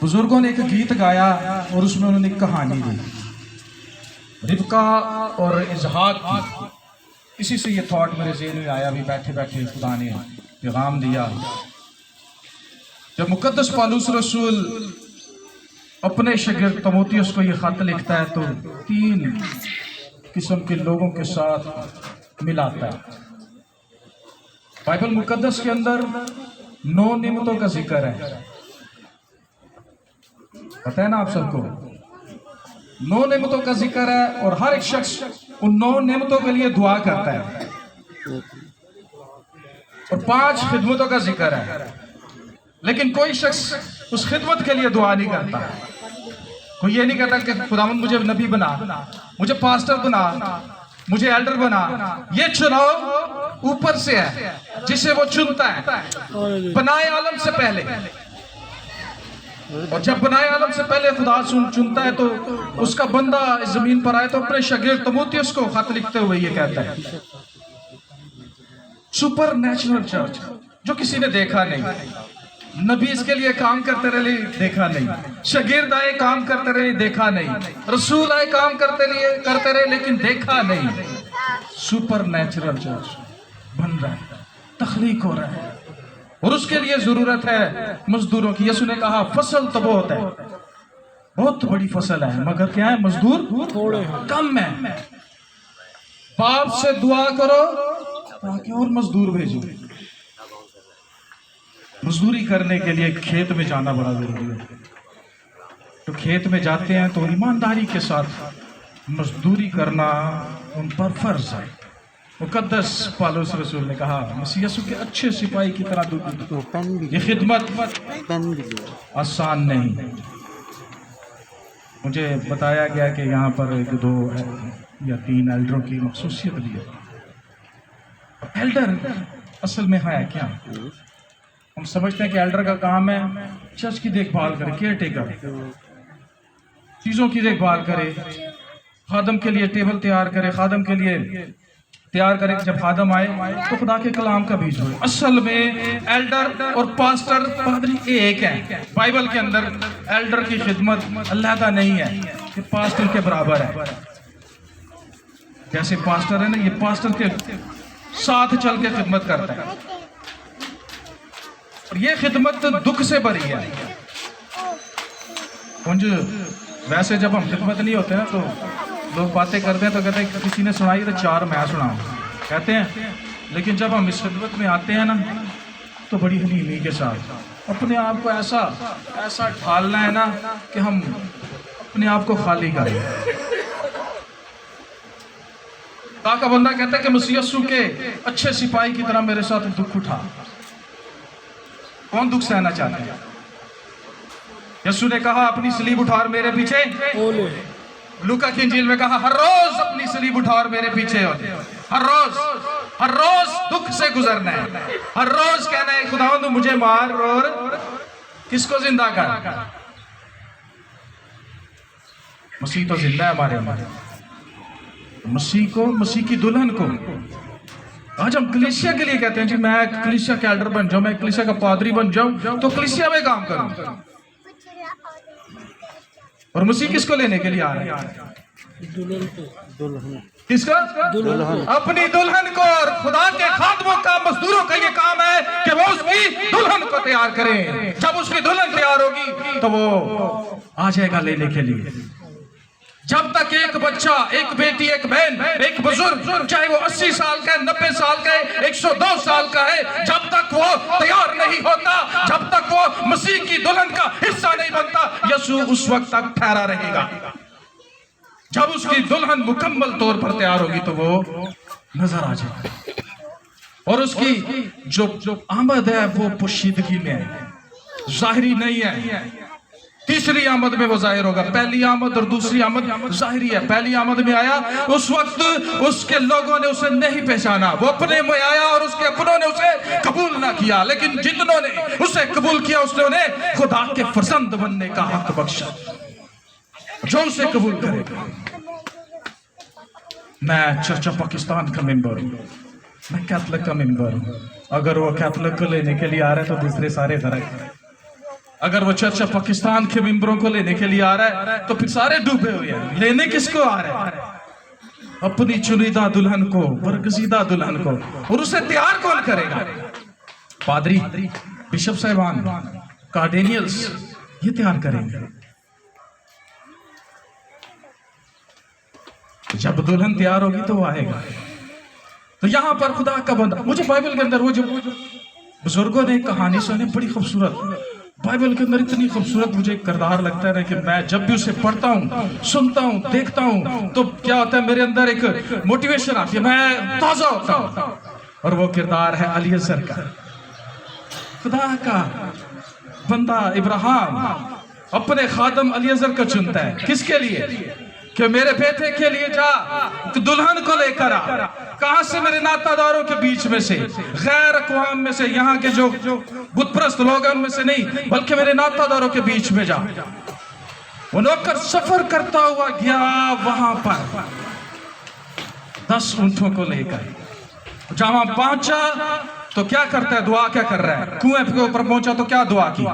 बुजुर्गों ने एक गीत गाया और उसमें उन्होंने एक कहानी दी, रिबका और इजहाक की। इसी से ये थॉट मेरे ज़हन में आया, अभी बैठे बैठे खुदा ने पैगाम दिया। जब मुकद्दस पौलुस रसूल अपने शागिर्द तीमुथियुस को ये खत लिखता है तो 3 किस्म के लोगों के साथ मिलाता है। बाइबल मुकद्दस के अंदर 9 नेमतों का जिक्र है, पता है ना आप सबको। 9 नेमतों का जिक्र है और हर एक शख्स उन 9 नेमतों के लिए दुआ करता है। और 5 खिदमतों का जिक्र है, लेकिन कोई शख्स उस खिदमत के लिए दुआ नहीं करता। कोई ये नहीं कहता कि खुदावंद मुझे नबी बना, मुझे पास्टर बना, मुझे एल्डर बना। ये चुनाव ऊपर से है जिसे वो चुनता है बनाए आलम से पहले। और जब बनाए आलम से पहले खुदा चुनता है तो उसका बंदा इस जमीन पर आए तो अपने शागिर्द तीमुथियुस को खत लिखते हुए ये कहता है, सुपर नेचुरल चर्च जो किसी ने देखा नहीं, नबी इसके लिए काम करते रहे देखा नहीं, शागिर्द आए काम करते रहे देखा नहीं, रसूल आए काम करते रहे लेकिन देखा नहीं। सुपर नेचुरल चर्च बन रहा है, तख्लीक हो रहा है और उसके लिए जरूरत है मजदूरों की। यीशु ने कहा फसल तो बहुत है, बहुत बड़ी फसल है, मगर क्या है, मजदूर थोड़े कम है। बाप से दुआ करो ताकि और मजदूर भेजो। मजदूरी करने के लिए खेत में जाना बड़ा जरूरी है। तो खेत में जाते हैं तो ईमानदारी के साथ मजदूरी करना उन पर फर्ज है। मुकद्दस पौलुस रसूल ने कहा, मसीह यीशु के अच्छे सिपाही की तरह ये खिदमत आसान नहीं। मुझे बताया गया कि यहाँ पर 1, 2 या 3 एल्डरों की मखसूसियत भी है। एल्डर असल में है क्या? हम समझते हैं कि एल्डर का काम है चर्च की देखभाल करे, केयर टेकर, चीज़ों की देखभाल करे, खादम के लिए टेबल तैयार करे, खादम के लिए तैयार करे, जब खादम आए तो खुदा के कलाम का बीज हो। असल में एल्डर और पास्टर पादरी एक है। बाइबल के अंदर एल्डर की खिदमत अलहदा नहीं है कि पास्टर के बराबर है। जैसे पास्टर है ना, ये पास्टर के साथ चल के खिदमत करता है और ये खिदमत दुख से भरी है। वैसे जब हम खिदमत नहीं होते ना तो लोग बातें करते हैं तो कहते हैं किसी ने सुनाई तो 4 मैं सुनाऊं कहते हैं, लेकिन जब हम इस खिदमत में आते हैं ना तो बड़ी हलीमी के साथ अपने आप को ऐसा ढालना है ना कि हम अपने आप को खाली करें। का बंदा कहता है कि मसीह यीशु के अच्छे सिपाही की तरह मेरे साथ दुख उठा। कौन दुख सहना चाहता है? यीशु ने कहा अपनी सलीब उठा और मेरे पीछे। लूका की इंजील में कहा हर रोज अपनी सलीब उठा और मेरे पीछे हो। हर रोज दुख से गुजरना है। हर रोज कहना है खुदावंद मुझे मार और किसको जिंदा कर। मसीह तो जिंदा है हमारे मसीह की दुल्हन को आज हम कलीसिया के लिए कहते हैं जी मैं कलीसिया के एल्डर बन जाऊं, मैं कलीसिया का पादरी बन जाऊं तो कलीसिया में काम करूं। और मसीह किसको लेने के लिए आ रहा है? किसका? अपनी दुल्हन को। और खुदा के खादमों का, मजदूरों का ये काम है कि वो उसकी दुल्हन को तैयार करें। जब उसकी दुल्हन तैयार होगी तो वो आ जाएगा लेने के लिए। जब तक एक बच्चा, एक बेटी, एक बहन, एक बुजुर्ग, चाहे वो 80 साल का है, 90 साल का है, 102 साल का है, जब तक वो तैयार नहीं होता, जब तक वो मसीह की दुल्हन का हिस्सा नहीं बनता, यीशु उस वक्त तक ठहरा रहेगा। जब उसकी दुल्हन मुकम्मल तौर पर तैयार होगी तो वो नजर आ जाएगा और उसकी जो आमद है वो पोशीदगी में है, जाहिरी नहीं है। तीसरी आमद में वो जाहिर होगा। पहली आमद और दूसरी आमद जाहिरी है। पहली आमद में आया उस वक्त उसके लोगों ने उसे नहीं पहचाना, वो अपने में आया और उसके अपनों ने उसे कबूल ना किया, लेकिन जितनों ने उसे कबूल किया उसने उन्हें खुदा के फर्जंद बनने का हक बख्शा। जो उसे कबूल करेगा। मैं चर्च ऑफ पाकिस्तान का मेंबर हूँ, मैं कैथलिक का मेंबर हूँ। अगर वो कैथलिक को लेने के लिए आ रहे हैं तो दूसरे सारे फर्क है। अगर वो चर्चा पाकिस्तान के मेंबरों को लेने के लिए आ रहा है तो फिर सारे डूबे हुए हैं। लेने किसको आ रहे हैं? अपनी चुनिंदा दुल्हन को, बरगजीदा दुल्हन को। और उसे तैयार कौन करेगा? पादरी, बिशप साहिबान, कार्डिनियल्स, ये तैयार करेंगे। जब दुल्हन तैयार होगी तो वो आएगा। तो यहां पर खुदा का बंदा, मुझे बाइबल के अंदर वो जो बुजुर्गों ने कहानी सुनी, बड़ी खूबसूरत, बाइबल के अंदर इतनी खूबसूरत मुझे एक किरदार लगता है कि मैं जब भी उसे पढ़ता हूँ, सुनता हूँ, देखता हूँ, तो क्या होता है, मेरे अंदर एक मोटिवेशन आती है, मैं ताजा होता हूँ। और वो किरदार है अलीअज़र का। खुदा का बंदा इब्राहिम अपने खादम अलीअज़र को चुनता है। किसके लिए? कि मेरे बेटे के लिए जा, दुल्हन को लेकर आ। कहां से? मेरे नातादारों के बीच में से, गैर अक़वाम में से, यहाँ के जो बुतप्रस्त लोग हैं उनमें से नहीं, बल्कि मेरे नातादारों के बीच में जा। वो नौकर सफर करता हुआ गया वहां पर 10 ऊंटों को लेकर। जब वहां पहुंचा तो क्या करता है? दुआ क्या कर रहा है? कुएं के ऊपर पहुंचा तो क्या दुआ की?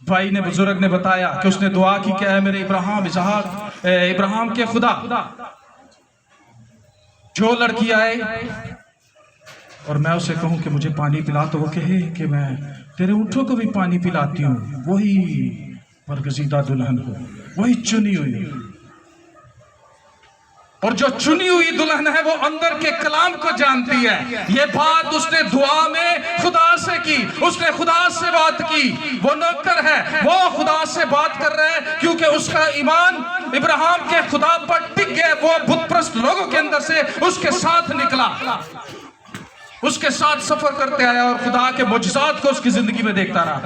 भाई ने, बुजुर्ग ने बताया कि उसने दुआ की, क्या है? मेरे इब्राहिम के खुदा, जो लड़की आए और मैं उसे कहूं कि मुझे पानी पिला, तो वो कहे कि मैं तेरे ऊंटों को भी पानी पिलाती हूं। वही बरगजीदा दुल्हन को, वही चुनी हुई। और जो चुनी हुई दुल्हन है वो अंदर के कलाम को जानती है। ये बात उसने दुआ में खुदा से की, उसने खुदा से बात की। वो नौकर है, वो खुदा से बात कर रहा है, क्योंकि उसका ईमान इब्राहिम के खुदा पर टिक गया। वो बुतप्रस्त लोगों के अंदर से उसके साथ निकला, उसके साथ सफर करते आया और खुदा के मुजज़ात को उसकी जिंदगी में देखता रहा।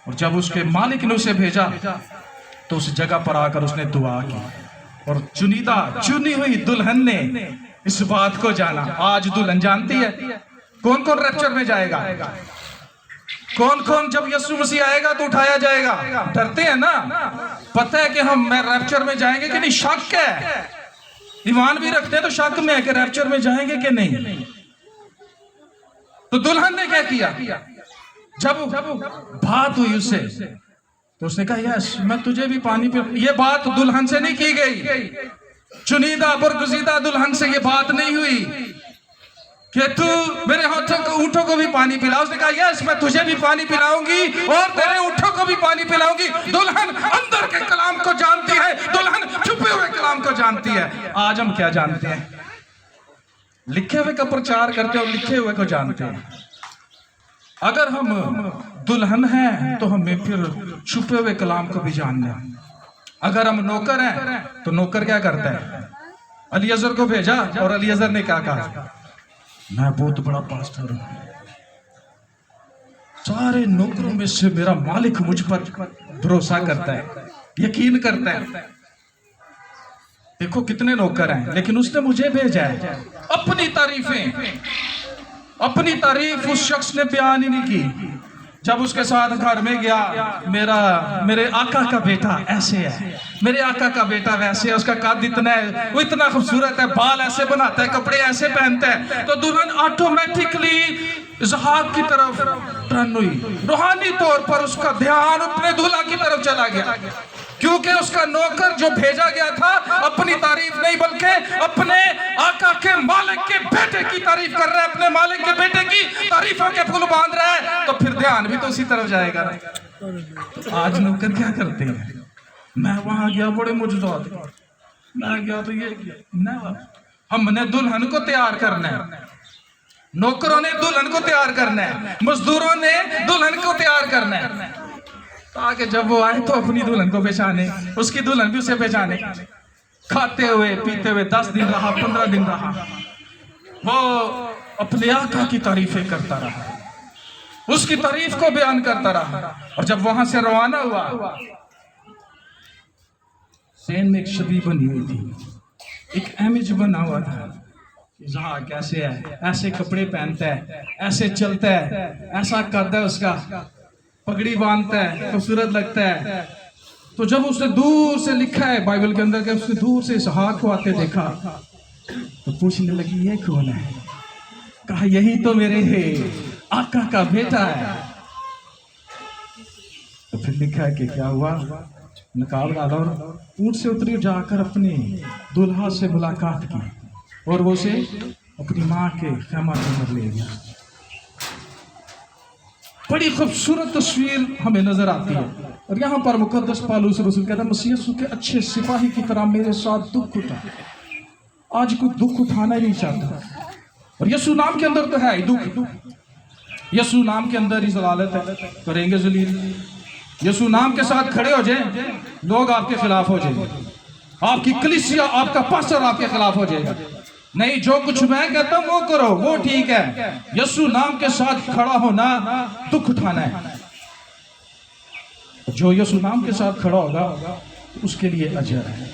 और जब उसके मालिक ने उसे भेजा तो उस जगह पर आकर उसने दुआ की, और चुनी हुई दुल्हन ने इस बात को जाना। आज दुल्हन जानती है कौन कौन रैप्चर में जाएगा, कौन कौन जब यीशु मसीह आएगा तो उठाया जाएगा। डरते हैं ना, पता है कि हम रैप्चर में जाएंगे कि नहीं, शक है। ईमान भी रखते हैं तो शक में है कि रैप्चर में जाएंगे कि नहीं। तो दुल्हन ने क्या किया? जब बात हुई उससे तो उसने कहा, यस मैं तुझे भी पानी पे। ये बात दुल्हन से नहीं की गई, चुनिंदा बरगजीदा दुल्हन से ये बात नहीं हुई कि तू मेरे ऊंटों को भी पानी पिला। उसने कहा, यस मैं तुझे भी पानी पिलाऊंगी और तेरे ऊंटों को भी पानी पिलाऊंगी। दुल्हन अंदर के कलाम को जानती है, दुल्हन छुपे हुए कलाम को जानती है। आज हम क्या जानते हैं? लिखे हुए का प्रचार करते हैं और लिखे हुए को जानते हैं। अगर हम दुल्हन हैं तो हमें फिर छुपे हुए कलाम को भी जानना है। अगर हम नौकर हैं तो नौकर क्या करता है? अलीअज़र को भेजा और अलीअज़र ने क्या कहा? मैं बहुत बड़ा पास्टर हूं, सारे नौकरों में से मेरा मालिक मुझ पर भरोसा करता है, यकीन करता है। देखो कितने नौकर हैं, लेकिन उसने मुझे भेजा है। अपनी तारीफ उस शख्स ने बयान ही नहीं की। जब उसके साथ घर में गया, मेरे आका का बेटा ऐसे है, मेरे आका का बेटा वैसे है, उसका कद इतना है, वो इतना खूबसूरत है, बाल ऐसे बनाता है, कपड़े ऐसे पहनता है। तो दुल्हन ऑटोमेटिकली इसहाक की तरफ टर्न हुई। रूहानी तौर पर उसका ध्यान अपने दूल्हा की तरफ चला गया, क्योंकि उसका नौकर जो भेजा गया था अपनी तारीफ नहीं बल्कि अपने आका के मालिक के बेटे की तारीफ कर रहा है, अपने मालिक के बेटे की तारीफों के फूल बांध रहा है। तो फिर ध्यान भी तो उसी तरफ जाएगा। आज नौकर क्या करते हैं? मैं वहां गया, बड़े मुजज़ात, मैं गया तो ये किया। हमने दुल्हन को तैयार करना है, नौकरों ने दुल्हन को तैयार करना है, मजदूरों ने दुल्हन को तैयार करना है, ताकि जब वो आए तो अपनी दुल्हन को पहचाने, उसकी दुल्हन भी उसे पहचाने। खाते हुए पीते हुए 10 दिन रहा, 15 दिन रहा, वो अपने आका की तारीफें करता रहा, उसकी तारीफ को बयान करता रहा। और जब वहां से रवाना हुआ, सेन में एक छवि बनी हुई थी, एक इमेज बना हुआ था। जहाँ कैसे है, ऐसे कपड़े पहनता है, ऐसे चलता है, ऐसा करता है, उसका पगड़ी बांधता है, खूबसूरत लगता है। तो जब उसने दूर से लिखा है बाइबल के अंदर कि उसने दूर से इसहाक को आते देखा, तो पूछने लगी ये कौन है? कहा यही तो मेरे आका का बेटा है। تو پھر لکھا ہے کہ کیا ہوا، نقاب ڈالا اور اونٹ سے اتری، جا کر اپنے دلہا سے ملاقات کی اور وہ اسے اپنی ماں کے خیمہ کے اندر لے گیا۔ بڑی خوبصورت تصویر ہمیں نظر آتی ہے، اور یہاں پر مقدس پالوس رسول کہتا ہے مسیح یسوع کے اچھے سپاہی کی طرح میرے ساتھ دکھ اٹھا۔ آج کوئی دکھ اٹھانا ہی نہیں چاہتا، اور یسوع نام کے اندر تو ہے ہی دکھ، یسوع نام کے اندر ہی ضلالت ہے، کریں گے ذلیل۔ یسوع نام کے ساتھ کھڑے ہو جائیں، لوگ آپ کے خلاف ہو جائیں گے، آپ کی کلیسیا، آپ کا پاسٹر آپ کے خلاف ہو جائے گا۔ نہیں، جو کچھ میں کہتا ہوں وہ کرو، وہ ٹھیک ہے۔ یسوع نام کے ساتھ کھڑا ہونا دکھ اٹھانا ہے۔ جو یسوع نام کے ساتھ کھڑا ہوگا اس کے لیے اجر ہے،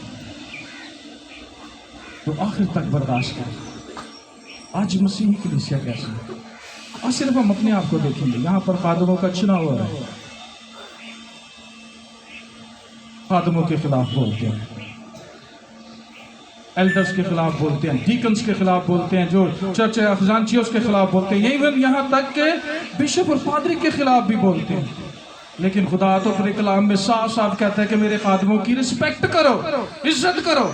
تو آخر تک برداشت کریں۔ آج مسیحی کلیسیا کیسے ہے؟ آج صرف ہم اپنے آپ کو دیکھیں گے۔ یہاں پر خادموں کا چناؤ ہو رہا ہے، خادموں کے خلاف بولتے ہیں، ایلڈرز کے خلاف بولتے ہیں، ڈیکنز کے خلاف بولتے ہیں، جو چرچ خزانچیوں کے خلاف بولتے ہیں، ایون یہاں تک کہ بشپ اور پادری کے خلاف بھی بولتے ہیں۔ لیکن خدا تو اپنے کلام میں صاف صاف کہتا ہے کہ میرے خادموں کی رسپیکٹ کرو، عزت کرو۔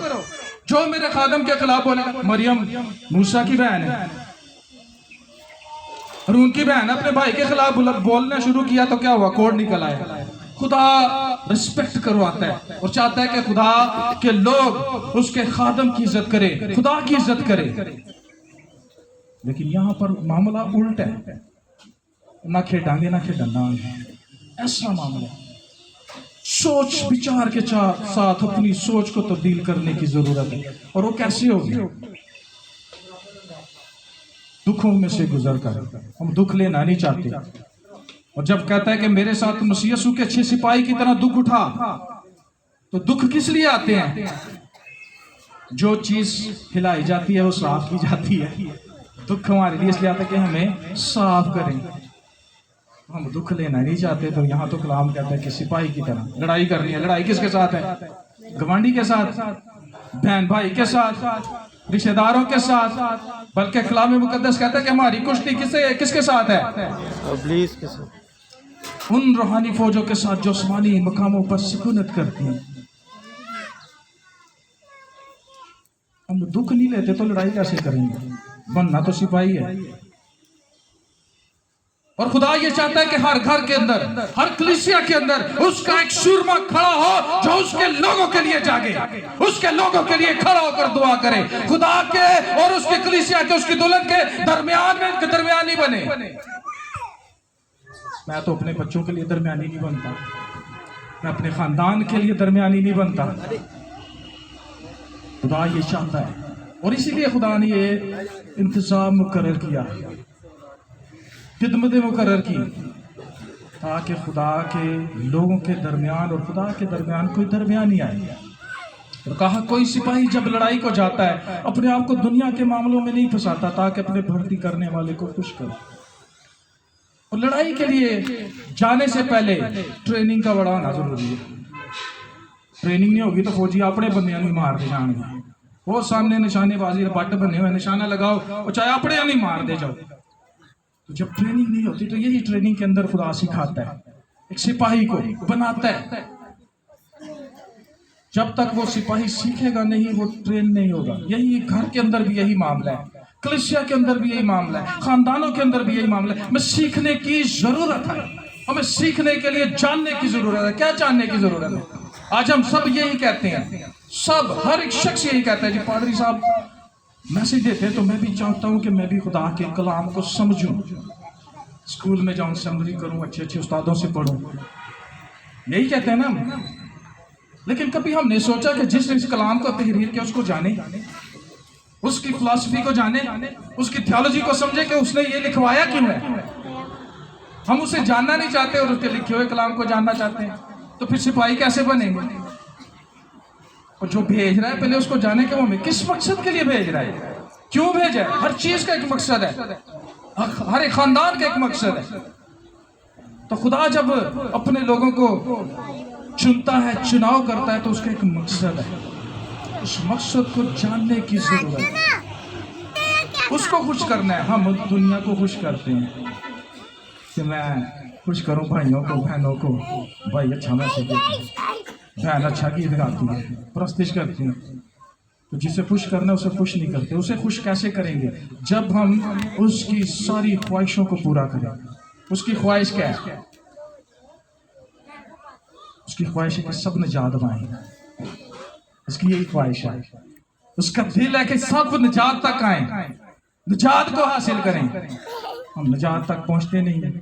جو میرے خادم کے خلاف بولے، مریم موسیٰ کی بہن ہے، اور ان کی بہن اپنے بھائی کے خلاف بولنا شروع کیا تو کیا ہوا؟ کوڑ نکل آیا۔ خدا رسپیکٹ کرواتا ہے اور چاہتا ہے کہ خدا کے لوگ اس کے خادم کی عزت کرے، خدا کی عزت کرے۔ لیکن یہاں پر معاملہ الٹ ہے، نہ کھیڈانگے نہ کھیڈنا، ایسا معاملہ۔ سوچ بچار کے ساتھ اپنی سوچ کو تبدیل کرنے کی ضرورت ہے، اور وہ کیسے ہوگی؟ دکھوں میں سے گزر کر۔ ہم دکھ لینا نہیں چاہتے، اور جب کہتا ہے کہ میرے ساتھ مسیح یسوع کے اچھے سپاہی کی طرح دکھ اٹھا، تو دکھ کس لیے آتے ہیں؟ جو چیز ہلائی جاتی ہے وہ صاف کی جاتی ہے۔ دکھ ہمارے لیے اس لیے آتا ہے کہ ہمیں صاف کریں۔ ہم دکھ لینا نہیں چاہتے، تو یہاں تو کلام کہتا ہے کہ سپاہی کی طرح لڑائی کرنی ہے۔ لڑائی کس کے ساتھ ہے؟ گوانڈی کے ساتھ، بہن بھائی کے ساتھ، رشتہ داروں کے ساتھ، بلکہ کلام مقدس کہتا ہے کہ ہماری کشتی کس کے ساتھ ہے؟ ابلیس کے ساتھ، ان روحانی فوجوں کے ساتھ جو آسمانی مقاموں پر سکونت کرتی ہیں۔ ہم دکھ نہیں لیتے تو لڑائی کیسے کریں گے؟ بننا تو سپاہی ہے۔ اور خدا یہ چاہتا ہے کہ ہر گھر کے اندر، ہر کلیسیا کے اندر اس کا ایک سورما کھڑا ہو جو اس کے لوگوں کے لیے جاگے، اس کے لوگوں کے لیے کھڑا ہو کر دعا کرے، خدا کے اور اس کی کلیسیا کے، اس کی دلہن کے درمیان میں درمیانی بنے۔ میں تو اپنے بچوں کے لیے درمیانی نہیں بنتا، میں اپنے خاندان کے لیے درمیانی نہیں بنتا۔ خدا یہ چاہتا ہے، اور اسی لیے خدا نے یہ انتظام مقرر کیا، خدمتیں مقرر کی، تاکہ خدا کے لوگوں کے درمیان اور خدا کے درمیان کوئی درمیانی آئے۔ اور کہا کوئی سپاہی جب لڑائی کو جاتا ہے اپنے آپ کو دنیا کے معاملوں میں نہیں پھنساتا، تاکہ اپنے بھرتی کرنے والے کو خوش کرے۔ اور لڑائی کے لیے جانے سے پہلے ٹریننگ کا بڑا ہونا ضروری ہے۔ ٹریننگ نہیں ہوگی تو فوجی اپنے بندیاں نہیں مار دے جان گے، وہ سامنے نشانے بازی بٹ بنے ہوئے، نشانہ لگاؤ اور چاہے اپنے نہیں مار دے جاؤ۔ تو جب ٹریننگ نہیں ہوتی تو یہی ٹریننگ کے اندر خدا سکھاتا ہے، ایک سپاہی کو بناتا ہے۔ جب تک وہ سپاہی سیکھے گا نہیں، وہ ٹرین نہیں ہوگا۔ یہی گھر کے اندر بھی یہی معاملہ ہے، کلیسیا کے اندر بھی یہی معاملہ ہے، خاندانوں کے اندر بھی یہی معاملہ ہے۔ میں سیکھنے کی ضرورت ہے، ہمیں سیکھنے کے لیے جاننے کی ضرورت ہے۔ کیا جاننے کی ضرورت ہے؟ آج ہم سب یہی کہتے ہیں، سب، ہر ایک شخص یہی کہتا ہے جی پادری صاحب میسیج دیتے ہیں تو میں بھی چاہتا ہوں کہ میں بھی خدا کے کلام کو سمجھوں، اسکول میں جاؤں، سمری کروں، اچھے اچھے استادوں سے پڑھوں، یہی کہتے ہیں نا ہم۔ لیکن کبھی ہم نے سوچا کہ جس نے اس کلام کو تحریر کیا اس کو جانے، اس کی فلسفی کو جانے، اس کی تھیولوجی کو سمجھے کہ اس نے یہ لکھوایا کیوں ہے۔ ہم اسے جاننا نہیں چاہتے اور اس کے لکھے ہوئے کلام کو جاننا چاہتے ہیں، تو پھر سپاہی کیسے بنیں گے؟ اور جو بھیج رہا ہے پہلے اس کو جانے کہ وہ ہمیں کس مقصد کے لیے بھیج رہا ہے، کیوں بھیجا ہے۔ ہر چیز کا ایک مقصد ہے، ہر ایک خاندان کا ایک مقصد ہے۔ تو خدا جب اپنے لوگوں کو چنتا ہے، چناؤ کرتا ہے، تو اس کا ایک مقصد ہے۔ اس مقصد کو جاننے کی ضرورت ہے، اس کو خوش کرنا ہے۔ ہم دنیا کو خوش کرتے ہیں کہ میں खुश करो भाइयों को बहनों को। भाई अच्छा मैसेज देते हैं, बहन अच्छा गीत गाती है, प्रस्तुत करती है। तो जिसे खुश करना है उसे खुश नहीं करते। उसे खुश कैसे करेंगे? जब हम उसकी सारी ख्वाहिशों को पूरा करें। उसकी ख्वाहिश क्या है? उसकी ख्वाहिश है कि सब निजात पाएं। उसकी यही ख्वाहिश है, उसका दिल है कि सब निजात तक आए, निजात को हासिल करें। हम निजात तक पहुंचते नहीं हैं।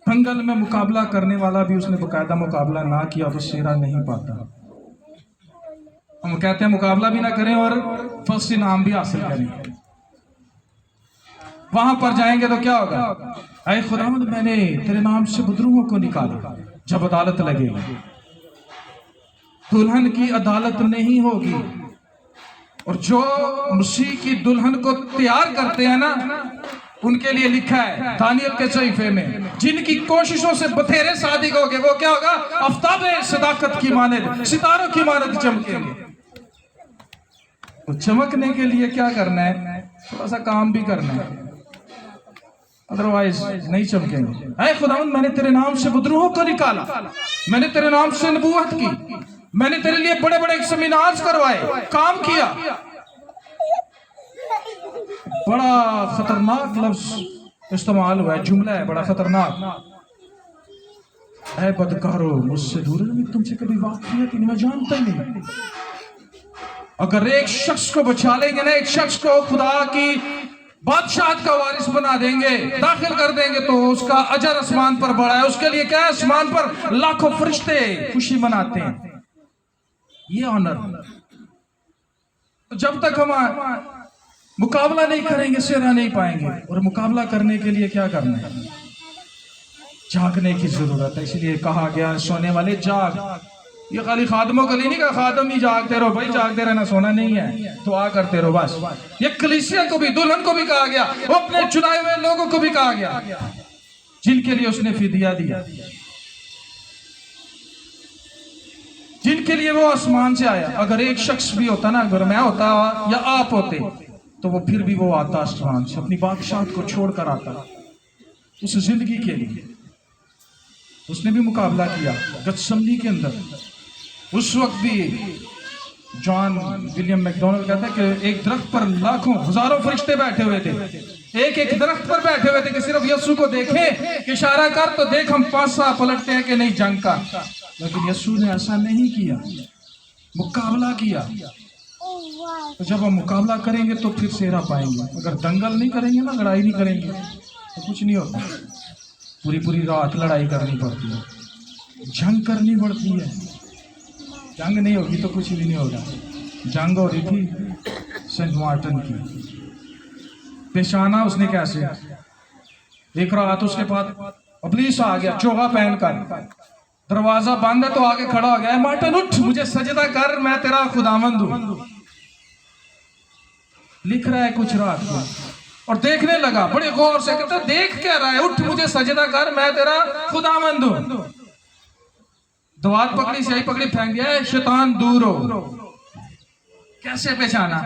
दंगल में मुकाबला करने वाला भी उसने बकायदा मुकाबला ना किया तो सेरा नहीं पाता। हम कहते हैं मुकाबला भी ना करें और फर्स्ट इनाम भी हासिल करें। वहां पर जाएंगे तो क्या होगा? ऐ खुदावंद मैंने तेरे नाम से बदरूहों को निकाला। जब अदालत लगेगी, दुल्हन की अदालत नहीं होगी। और जो मसीह की दुल्हन को तैयार करते हैं ना, उनके लिए लिखा है दानियल के सहीफे में, जिनकी कोशिशों से बथेरे सादिक होंगे वो क्या होगा? आफ्ताबे सदाकत की मानद, सितारों की मानद चमकेंगे। तो चमकने के लिए क्या करना है? थोड़ा सा काम भी करना है, अदरवाइज नहीं चमकेंगे। ऐ खुदावंद मैंने तेरे नाम से बदरूहों को निकाला, मैंने तेरे नाम से नबूवत की, मैंने तेरे लिए बड़े बड़े सेमिनार्स करवाए, काम किया। बड़ा खतरनाक लफ्ज इस्तेमाल हुआ है, जुमला है बड़ा खतरनाक। ऐ बदकारो मुझसे दूर रहो, तुमसे कभी वाकफियत नहीं, मैं जानता ही नहीं। अगर एक शख्स को बचा लेंगे ना, एक शख्स को खुदा की बादशाहत का वारिस बना देंगे, दाखिल कर देंगे, तो उसका अजर आसमान पर बड़ा है। उसके लिए क्या है? आसमान पर लाखों फरिश्ते खुशी मनाते हैं। ये ऑनर। तो जब तक हम मुकाबला नहीं करेंगे सेरा नहीं पाएंगे। और मुकाबला करने के लिए क्या करना है? जागने की जरूरत है। इसलिए कहा गया सोने वाले जाग। ये खाली खादमों के लिए नहीं कहा, खादम ही जागते रहो भाई, जागते रहना, सोना नहीं है, दुआ करते रहो बस। ये कलीसिया को भी, दुल्हन को भी कहा गया, वो अपने चुनाए हुए लोगों को भी कहा गया, जिनके लिए उसने फिदिया दिया, जिनके लिए वो आसमान से आया। अगर एक शख्स भी होता ना, अगर मैं होता या आप होते, तो वो फिर भी वो आता आसमान से, अपनी बादशाहत को छोड़कर आता उस जिंदगी के लिए। उसने भी मुकाबला किया गतसमनी के अंदर। उस वक्त भी जॉन विलियम मैकडोनल्ड कहता है कि एक दरख्त पर लाखों हजारों फरिश्ते बैठे हुए थे, एक एक दरख्त पर बैठे हुए थे कि सिर्फ यीशु को देखें, कि इशारा कर तो देख हम पासा पलटते हैं कि नहीं जंग का। लेकिन यीशु ने ऐसा नहीं किया, मुकाबला किया। तो जब हम मुकाबला करेंगे तो फिर सेरा पाएंगे। अगर दंगल नहीं करेंगे ना, लड़ाई नहीं करेंगे तो कुछ नहीं होता। पूरी पूरी रात लड़ाई करनी पड़ती है, जंग करनी पड़ती है। जंग नहीं होगी तो कुछ भी नहीं होगा। जंग हो रही थी सेंट मार्टिन की, पेशाना उसने कैसे, एक रात उसके पास पुलिस आ गया चोगा पहनकर, दरवाजा बंद है तो आगे खड़ा हो गया, मार्टिन उठ, मुझे सजदा कर, मैं तेरा खुदावंद हूं। लिख रहा है कुछ रात को और देखने लगा बड़े गौर से, कहता देख क्या रहा है? उठ, मुझे सजदा कर, मैं तेरा खुदावंद हूं। दवात पकड़ी, स्याही पकड़ी, फेंक दिया, शैतान दूर हो। कैसे पहचाना?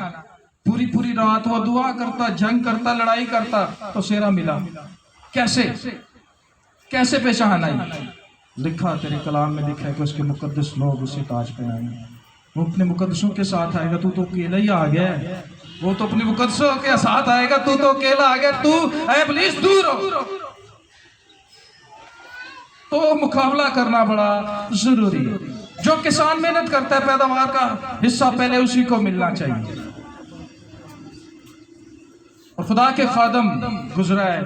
पूरी पूरी रात वो दुआ करता, जंग करता, लड़ाई करता, तो सेरा मिला। कैसे कैसे पहचाना? लिखा तेरे कलाम में लिखा है कि उसके मुकद्दस लोग उसे ताज पहनाएंगे। वो अपने मुकद्दसों के साथ आएगा, तू तो अकेला ही आ गया है। वो तो अपने मुकद्दसों के साथ आएगा, तू तो अकेला आ गया। तू ऐ इब्लीस दूर हो। तो मुकाबला करना बड़ा जरूरी है। जो किसान मेहनत करता है, पैदावार का हिस्सा पहले उसी को मिलना चाहिए। और खुदा के खादम गुजरा है,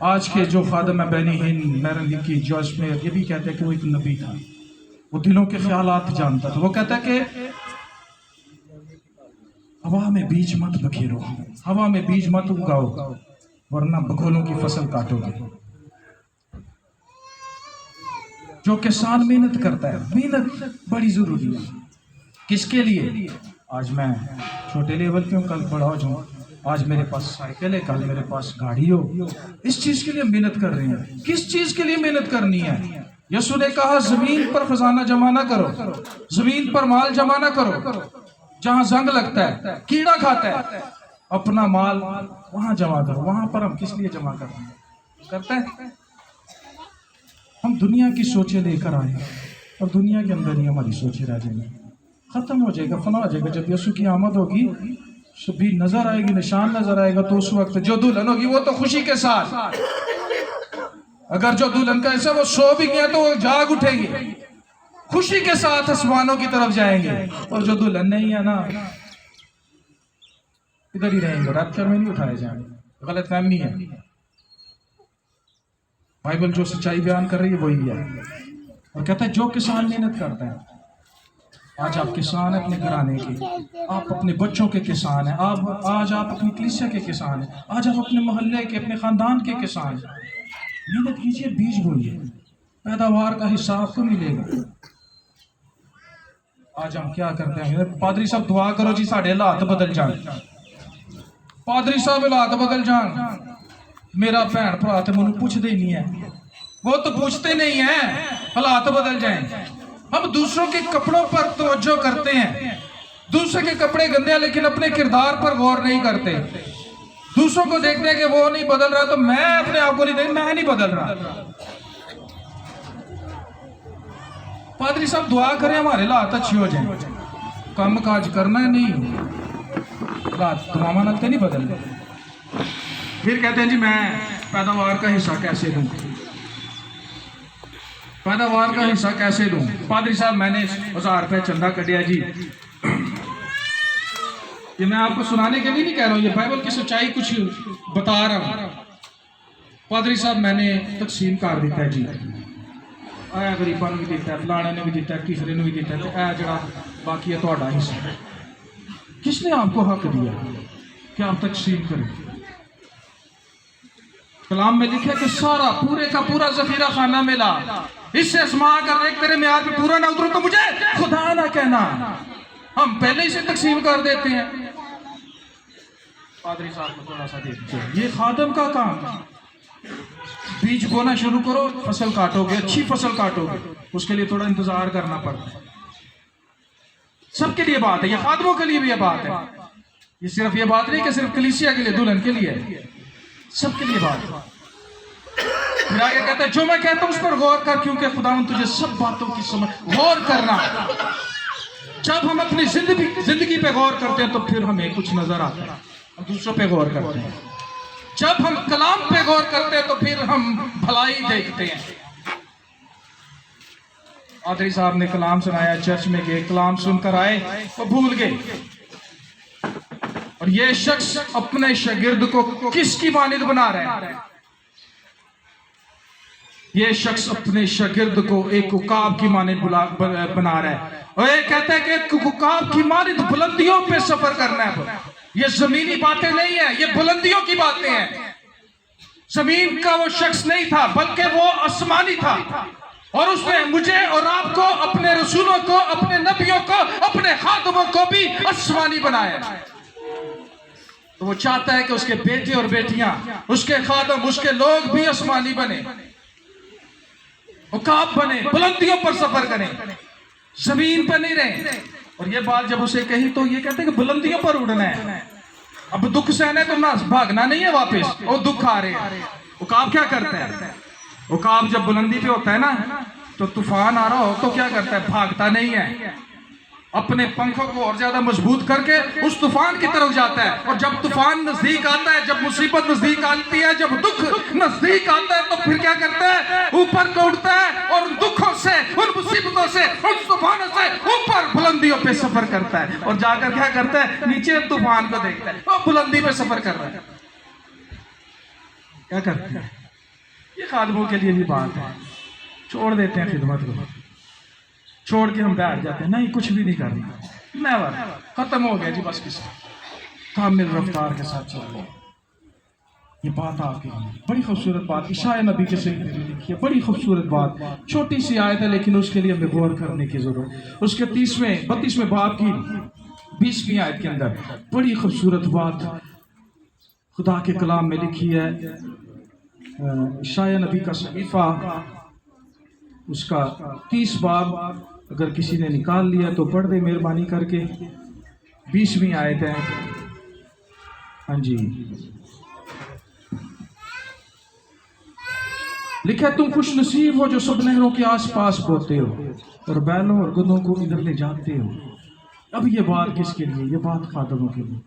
आज के जो खादम है बेनी हिंद, मैरन की, जॉर्ज मेयर, ये भी कहते हैं कि वो एक नबी था। वो दिलों के ख्यालात जानता था। वो कहता है कि हवा में बीज मत बखेरो, हवा में बीज मत उगाओ, वरना बगोलों की फसल काटोगे। जो किसान मेहनत करता है, मेहनत बड़ी जरूरी है। किसके लिए? आज मैं छोटे लेवल पे हूँ, कल बड़ा हो जाऊँ। आज मेरे पास साइकिल है, कल मेरे पास गाड़ी हो। इस चीज के लिए मेहनत कर रहे हैं। किस चीज के लिए मेहनत करनी है? यीशु ने कहा जमीन पर खजाना जमा ना करो, जमीन पर माल जमा ना करो जहां जंग लगता है, कीड़ा खाता है। अपना माल वहां जमा करो। वहां पर हम किस लिए जमा कर रहे हैं? करता है। हम दुनिया की सोचें लेकर आए और दुनिया के अंदर ही हमारी सोचें रह जाएंगी, खत्म हो जाएगा, फना हो जाएगा। जब यीशु की आमद होगी, भी नजर आएगी, निशान नजर आएगा, तो उस वक्त जो दुल्हन होगी वो तो खुशी के साथ, अगर जो दुल्हन का ऐसा वो सो भी गया तो वो जाग उठेगी, खुशी के साथ आसमानों की तरफ जाएंगे। और जो दुल्हन नहीं है ना, इधर ही रहेंगे, रैप्चर में नहीं उठाए जाएंगे। गलत फहमी है। बाइबल जो सच्चाई बयान कर रही है वही है। और कहता है जो किसान मेहनत करता है, आज आप किसान हैं अपने घराने के, आप अपने बच्चों के किसान हैं, आज आप अपनी कलीसिया के किसान हैं, आज आप अपने मोहल्ले के, अपने खानदान के किसान हैं। मेहनत कीजिए, बीज बोइए, पैदावार का हिस्सा आपको मिलेगा। आज हम क्या करते हैं, पादरी साहब दुआ करो जी साढ़े हालात बदल जान, पादरी साहब हालात बदल जान। मेरा भैन भरा तो मैनू पूछते ही नहीं है, वो तो पूछते नहीं है, हालात बदल जाएं। हम दूसरों के कपड़ों पर तवज्जो करते हैं, दूसरे के कपड़े गंदे हैं लेकिन अपने किरदार पर गौर नहीं करते। दूसरों को देखते हैं कि वो नहीं बदल रहा तो मैं अपने आप को नहीं देख, मैं नहीं बदल रहा। पादरी साहब दुआ करें हमारे हालात अच्छे हो जाएं, काम काज करना नहीं, हालात दुआवां नाल नहीं बदलते। फिर कहते हैं जी मैं पैदावार का हिस्सा कैसे दूं, पैदावार का हिस्सा कैसे दूं। पादरी साहब मैंने 1000 रुपये चंदा कटिया जी, ये मैं आपको सुनाने के लिए नहीं कह रहा हूँ, ये बाइबल की सच्चाई कुछ बता रहा हूँ। पादरी साहब मैंने तकसीम कर दिता है जी, ऐ गरीबां नूं भी दिता, फलाने ने भी दिता, किसरे ने भी दिता, तो ऐ जड़ा बाकी है तुहाडा हिस्सा। किसने आपको हक दिया कि आप तकसीम करें? कलाम में लिखा कि सारा पूरे का पूरा जखीरा खाना मिला, इससे आसमां कर एक तेरे म्यार पे पूरा ना उतरो तो मुझे खुदा ना कहना। हम पहले ही से तकसीम कर देते हैं। पादरी साहब को थोड़ा सा देखिए, ये खादम का काम। बीज बोना शुरू करो, फसल काटोगे, अच्छी फसल काटोगे, उसके लिए थोड़ा इंतजार करना पड़ता है। सबके लिए बात है, ये खादमों के लिए भी ये बात है। ये सिर्फ ये बात नहीं कि सिर्फ कलीसिया के लिए, दुल्हन के लिए, सबके लिए बात है। फिर आगे कहता है जो मैं कहता हूं उस पर गौर कर, क्योंकि खुदावंद तुझे सब बातों की समझ। गौर करना, जब हम अपनी जिंदगी पे गौर करते हैं तो फिर हमें कुछ नजर आता है, हम दूसरों पे गौर करते हैं। जब हम कलाम पे गौर करते हैं तो फिर हम भलाई देखते हैं। पादरी साहब ने कलाम सुनाया, चर्च में गए, कलाम सुनकर आए तो भूल गए। और ये शख्स अपने शागिर्द को किसकी मानिद बना रहा है? ये शख्स अपने शागिर्द को एक उकाब की मानिद बना रहा है। और ये कहता है कि एक उकाब की मानिद बुलंदियों पे सफर करना है। ये जमीनी बातें नहीं है, ये बुलंदियों की बातें हैं। जमीन का वो शख्स नहीं था बल्कि वो आसमानी था, और उसने मुझे और आपको, अपने रसूलों को, अपने नबियों को, अपने खादमों को भी आसमानी बनाया। तो वो चाहता है कि उसके बेटे और बेटियां, उसके खादम, उसके लोग भी आसमानी बने, उकाब बने, बुलंदियों पर सफर करें, जमीन पर नहीं रहे। और ये बात जब उसे कही तो ये कहते हैं कि बुलंदियों पर उड़ना है। अब दुख सहना है तो ना, भागना नहीं है वापस, और दुख आ रहे हैं। उकाब क्या करता है? उकाब जब बुलंदी पे होता है ना, तो तूफान आ रहा हो तो क्या करता है? भागता नहीं है, अपने पंखों को और ज्यादा मजबूत करके उस तूफान की तरफ जाता है। और जब तूफान नजदीक आता है, जब मुसीबत नजदीक आती है, जब दुख नजदीक आता है, तो फिर क्या करता है? ऊपर को उड़ता है और उन दुखों से, उन मुसीबतों से, उन तूफानों से ऊपर बुलंदियों पे सफर करता है। और जाकर क्या करता है? नीचे तूफान को देखता है, वो बुलंदी पे सफर कर रहा है। क्या करते हैं? ये खादमों के लिए भी बात है। छोड़ देते हैं खिदमत को, छोड़ के हम बैठ जाते हैं, नहीं कुछ भी नहीं करना, नेवर, खत्म हो गया जी, बस किसी कामिल रफ्तार के साथ चल रहे। ये बात आपकी बड़ी खूबसूरत बात इशाया नबी के से लिखी है, बड़ी खूबसूरत बात, छोटी सी आयत है लेकिन उसके लिए हमें गौर करने की जरूरत। उसके 32वें बाब की 20वीं आयत के अंदर बड़ी खूबसूरत बात खुदा के कलाम में लिखी है। इशाया नबी का सहीफा, उसका 30 बाब, अगर किसी ने निकाल लिया तो पढ़ दे मेहरबानी करके। 20वीं आयत है, हाँ जी, लिखा है तुम खुश नसीब हो जो सब नहरों के आसपास बोते हो और बैलों और गधों को इधर ले जाते हो। अब ये बात किसके लिए? ये बात खादमों के लिए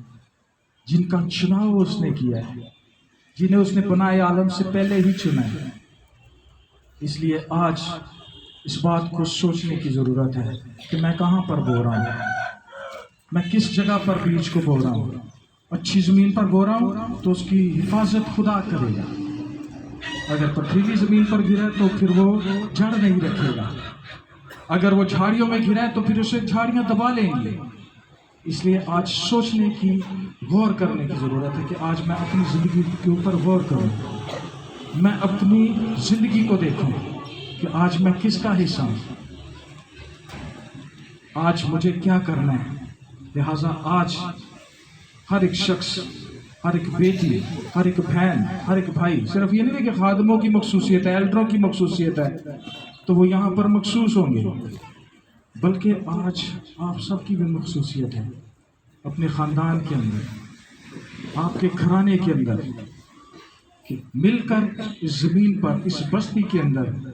जिनका चुनाव उसने किया है, जिन्हें उसने बनाए आलम से पहले ही चुना है। इसलिए आज इस बात को सोचने की ज़रूरत है कि मैं कहाँ पर बो रहा हूँ, मैं किस जगह पर बीज को बो रहा हूँ। अच्छी ज़मीन पर बो रहा हूँ तो उसकी हिफाजत खुदा करेगा। अगर पथरीली ज़मीन पर गिरा तो फिर वो जड़ नहीं रखेगा। अगर वो झाड़ियों में गिरा है तो फिर उसे झाड़ियाँ दबा लेंगी। इसलिए आज सोचने की, गौर करने की ज़रूरत है कि आज मैं अपनी ज़िंदगी के ऊपर गौर करूँ, मैं अपनी ज़िंदगी को देखूँ कि आज मैं किसका हिस्सा हूँ, आज मुझे क्या करना है। लिहाजा आज हर एक शख्स, हर एक बेटी, हर एक बहन, हर एक भाई, सिर्फ ये नहीं है कि खादमों की मखसूसियत है, एल्डरों की मखसूसियत है तो वो यहाँ पर मखसूस होंगे, बल्कि आज आप सबकी भी मखसूसियत है अपने ख़ानदान के अंदर, आपके घराने के अंदर, कि मिलकर इस ज़मीन पर, इस बस्ती के अंदर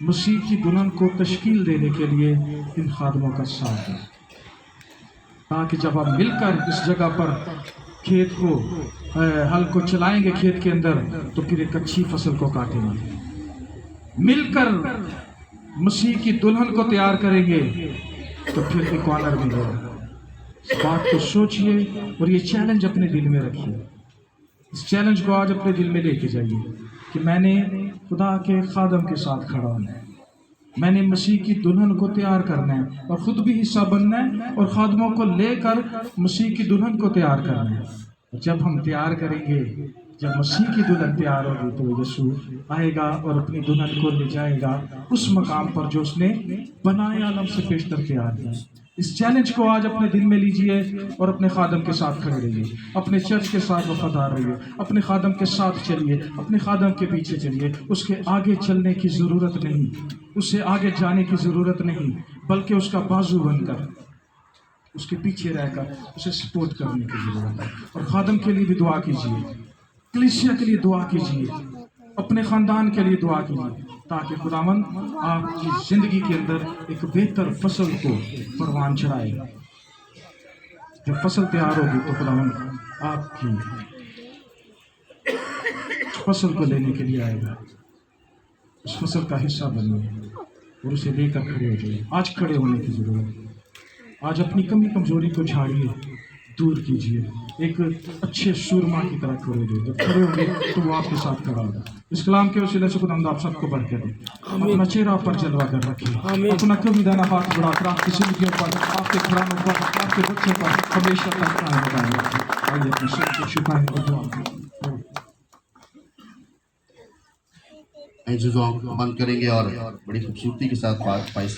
मसीह की दुल्हन को तश्कील देने के लिए इन खादमों का साथ है, ताकि जब आप मिलकर इस जगह पर खेत को, हल को चलाएंगे खेत के अंदर, तो फिर एक अच्छी फसल को काटेंगे। मिलकर मसीह की दुल्हन को तैयार करेंगे तो फिर एक ऑनर मिलेगा। इस बात को सोचिए और ये चैलेंज अपने दिल में रखिए। इस चैलेंज को आज अपने दिल में लेके जाइए कि मैंने खुदा के खादम के साथ खड़ा होना है, मैंने मसीह की दुल्हन को तैयार करना है और ख़ुद भी हिस्सा बनना है और खादमों को लेकर मसीह की दुल्हन को तैयार करना है। और जब हम तैयार करेंगे, जब मसीह की दुल्हन तैयार होगी तो यीशु आएगा और अपनी दुल्हन को ले जाएगा उस मकाम पर जो उसने बनाए आलम से पेशतर तैयार किया। इस चैलेंज को आज अपने दिल में लीजिए और अपने खादम के साथ खड़े रहिए, अपने चर्च के साथ वफादार रहिए, अपने खादम के साथ चलिए, अपने खादम के पीछे चलिए। उसके आगे चलने की ज़रूरत नहीं, उससे आगे जाने की ज़रूरत नहीं, बल्कि उसका बाजू बनकर, उसके पीछे रहकर उसे सपोर्ट करने की ज़रूरत है। और खादम के लिए भी दुआ कीजिए, कलीसिया के लिए दुआ कीजिए, अपने ख़ानदान के लिए दुआ कीजिए, ताकि खुदावंद आपकी ज़िंदगी के अंदर एक बेहतर फसल को परवान चढ़ाए। जब फसल तैयार होगी तो खुदावंद आपकी फसल को लेने के लिए आएगा। उस फसल का हिस्सा बनिए और उसे लेकर खड़े हो जाइए। आज खड़े होने की ज़रूरत है। आज अपनी कमी कमजोरी को झाड़िए, दूर कीजिए, एक अच्छे सूरमा की तरह खड़े रहिए। जब खड़े होंगे तो वो आपके साथ खड़ा होगा। इस कलाम के वसीले से खुदावंद आप सबको बरकत दे, अपना चेहरा पर जलवा कर रखिए, अपना कभी दाना हाथ बढ़ाकर आपकी जिंदगियों पर, आपके घरानों पर, आपके बच्चों पर हमेशा तक कायम बनाए रखिए। आइए अपने सर को झुकाएं और दुआ करें। जो बंद करेंगे और बड़ी खूबसूरती के साथ पैसा